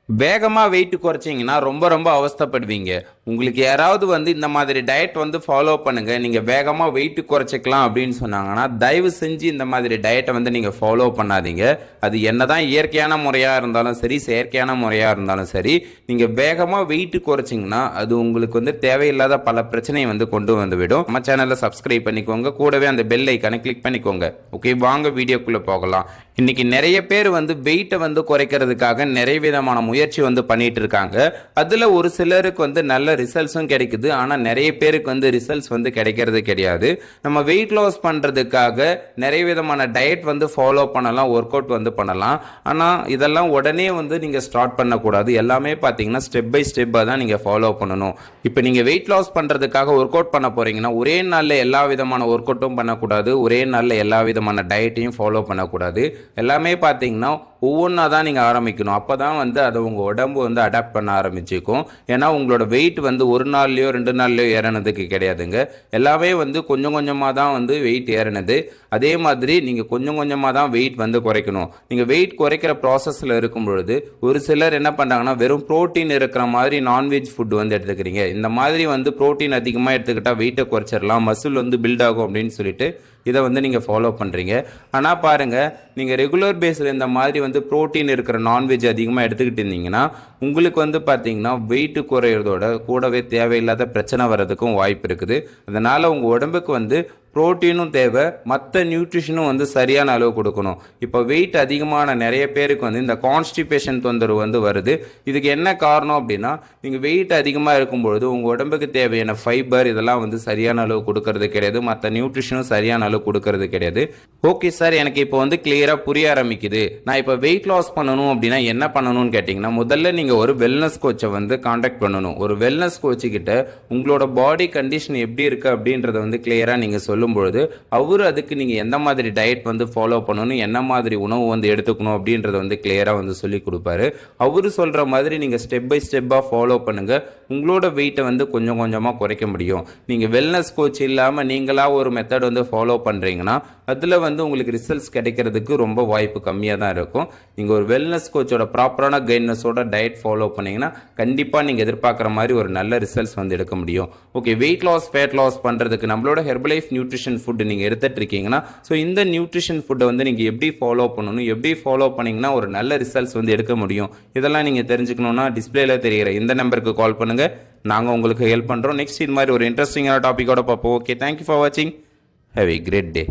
வேகமாக வெயிட் குறைச்சிங்கன்னா ரொம்ப ரொம்ப அவஸ்தைப்படுவீங்க. உங்களுக்கு யாராவது இந்த மாதிரி டயட் ஃபாலோ பண்ணுங்கள், நீங்கள் வேகமாக வெயிட் குறைச்சிக்கலாம் அப்படின்னு சொன்னாங்கன்னா, தயவு செஞ்சு இந்த மாதிரி டயட்டை நீங்கள் ஃபாலோ பண்ணாதீங்க. அது என்னதான் இயற்கையான முறையாக இருந்தாலும் சரி, செயற்கையான முறையாக இருந்தாலும் சரி, நீங்கள் வேகமாக வெயிட் குறைச்சிங்கன்னா அது உங்களுக்கு தேவையில்லாத பல பிரச்சனையை கொண்டு வந்துவிடும். நம்ம சேனலை சப்ஸ்கிரைப் பண்ணிக்கோங்க, கூடவே அந்த பெல் ஐக்கானை கிளிக் பண்ணிக்கோங்க. ஓகே, வாங்க வீடியோக்குள்ளே போகலாம். இன்னைக்கு நிறைய பேர் வெயிட்டை குறைக்கிறதுக்காக நிறைய விதமான முயற்சி பண்ணிட்டு இருக்காங்க. அதுல ஒரு சிலருக்கு நல்ல ரிசல்ட்ஸும் கிடைக்குது. ஆனா நிறைய பேருக்கு ரிசல்ட்ஸ் கிடைக்கிறது கிடையாது. நம்ம வெயிட் லாஸ் பண்றதுக்காக நிறைய விதமான டயட் ஃபாலோ பண்ணலாம், ஒர்க் அவுட் பண்ணலாம். ஆனா இதெல்லாம் உடனே நீங்க ஸ்டார்ட் பண்ணக்கூடாது. எல்லாமே பாத்தீங்கன்னா ஸ்டெப் பை ஸ்டெப்பா தான் நீங்க ஃபாலோ பண்ணணும். இப்போ நீங்க வெயிட் லாஸ் பண்றதுக்காக ஒர்க் அவுட் பண்ண போறீங்கன்னா ஒரே நாள்ல எல்லா விதமான ஒர்க் அவுட்டும் பண்ணக்கூடாது, ஒரே நாள்ல எல்லா விதமான டயட்டையும் ஃபாலோ பண்ணக்கூடாது. எல்லாமே பார்த்தீங்கன்னா ஒவ்வொன்றா தான் நீங்கள் ஆரம்பிக்கணும். அப்போ தான் அதை உங்கள் உடம்பு அடாப்ட் பண்ண ஆரம்பிச்சிக்கும். ஏன்னா உங்களோட வெயிட் ஒரு நாள்லையோ 2 நாள்லையோ ஏறினதுக்கு கிடையாதுங்க. எல்லாமே கொஞ்சம் கொஞ்சமாக தான் வெயிட் ஏறினது. அதே மாதிரி நீங்கள் கொஞ்சம் கொஞ்சமாக தான் வெயிட் குறைக்கணும். நீங்கள் வெயிட் குறைக்கிற ப்ராசஸில் இருக்கும் பொழுது ஒரு சிலர் என்ன பண்ணுறாங்கன்னா வெறும் ப்ரோட்டீன் இருக்கிற மாதிரி நான்வெஜ் ஃபுட் எடுத்துக்கிறீங்க. இந்த மாதிரி ப்ரோட்டீன் அதிகமாக எடுத்துக்கிட்டால் வெயிட்டை குறைச்சிடலாம், மசில் பில்ட் ஆகும் அப்படின்னு சொல்லிட்டு இதை நீங்கள் ஃபாலோ பண்ணுறீங்க. ஆனால் பாருங்கள், நீங்கள் ரெகுலர் பேஸில் இந்த மாதிரி ப்ரோட்டீன் இருக்கிற நான்வெஜ் அதிகமாக எடுத்துக்கிட்டு இருந்தீங்கன்னா உங்களுக்கு பார்த்தீங்கன்னா வெயிட்டு குறையிறதோட கூடவே தேவையில்லாத பிரச்சனை வர்றதுக்கும் வாய்ப்பு இருக்குது. அதனால் உங்கள் உடம்புக்கு ப்ரோட்டீனும் தேவை, மற்ற நியூட்ரிஷனும் சரியான அளவு கொடுக்கணும். இப்போ வெயிட் அதிகமான நிறைய பேருக்கு இந்த கான்ஸ்டிபேஷன் தொந்தரவு வருது. இதுக்கு என்ன காரணம் அப்படின்னா, நீங்கள் வெயிட் அதிகமாக இருக்கும்பொழுது உங்கள் உடம்புக்கு தேவையான ஃபைபர் இதெல்லாம் சரியான அளவு கொடுக்கறது கிடையாது, மற்ற நியூட்ரிஷனும் சரியான அளவு கொடுக்கறது கிடையாது. ஓகே சார், எனக்கு இப்போ கிளியராக புரிய ஆரம்பிக்குது. நான் இப்போ வெயிட் லாஸ் பண்ணணும் அப்படின்னா என்ன பண்ணணும்னு கேட்டிங்கன்னா, முதல்ல நீங்கள் ஒரு வெல்னஸ் கோச்சை காண்டாக்ட் பண்ணணும். ஒரு வெல்னஸ் கோச்சுக்கிட்ட உங்களோட பாடி கண்டிஷன் எப்படி இருக்குது அப்படின்றத கிளியராக நீங்கள் சொல்லும்பொழுது அவரு அதுக்கு நீங்கள் எந்த மாதிரி டயட் ஃபாலோ பண்ணணும், என்ன மாதிரி உணவு எடுத்துக்கணும் அப்படின்றத கிளியராக சொல்லி கொடுப்பாரு. அவரு சொல்கிற மாதிரி நீங்கள் ஸ்டெப் பை ஸ்டெப்பாக ஃபாலோ பண்ணுங்கள். உங்களோட வெயிட்டை கொஞ்சம் கொஞ்சமாக குறைக்க முடியும். நீங்கள் வெல்னஸ் கோச் இல்லாமல் நீங்களாக ஒரு மெத்தட் ஃபாலோ பண்ணுறீங்கன்னா அதில் உங்களுக்கு ரிசல்ட்ஸ் கிடைக்கிறதுக்கு ரொம்ப வாய்ப்பு கம்மியாக தான் இருக்கும். நீங்கள் ஒரு வெல்னஸ் கோச்சோட ப்ராப்பரான கைட்னஸோட டயட் ஃபாலோ பண்ணிங்கன்னா கண்டிப்பாக நீங்கள் எதிர்பார்க்குற மாதிரி ஒரு நல்ல ரிசல்ட்ஸ் எடுக்க முடியும். Okay, weight loss fat loss பண்ணுறதுக்கு நம்மளோட ஹெர்பலைஃப் நியூட்ரிஷன் ஃபுட் நீங்கள் எடுத்துகிட்டு இருக்கீங்கன்னா, ஸோ இந்த நியூட்ரிஷன் ஃபுட்டை நீங்கள் எப்படி ஃபாலோ பண்ணணும், எப்படி ஃபாலோ பண்ணிங்கன்னா ஒரு நல்ல ரிசல்ட்ஸ் எடுக்க முடியும், இதெல்லாம் நீங்கள் தெரிஞ்சுக்கணுன்னா டிஸ்பிளேல தெரிகிற இந்த நம்பருக்கு கால் பண்ணுங்கள். நாங்கள் உங்களுக்கு ஹெல்ப் பண்ணுறோம். நெக்ஸ்ட் இது மாதிரி ஒரு இன்ட்ரெஸ்டிங்கான டாப்பிக்கோட பார்ப்போம். ஓகே, தேங்க்யூ ஃபார் வாட்சிங். Have a great day.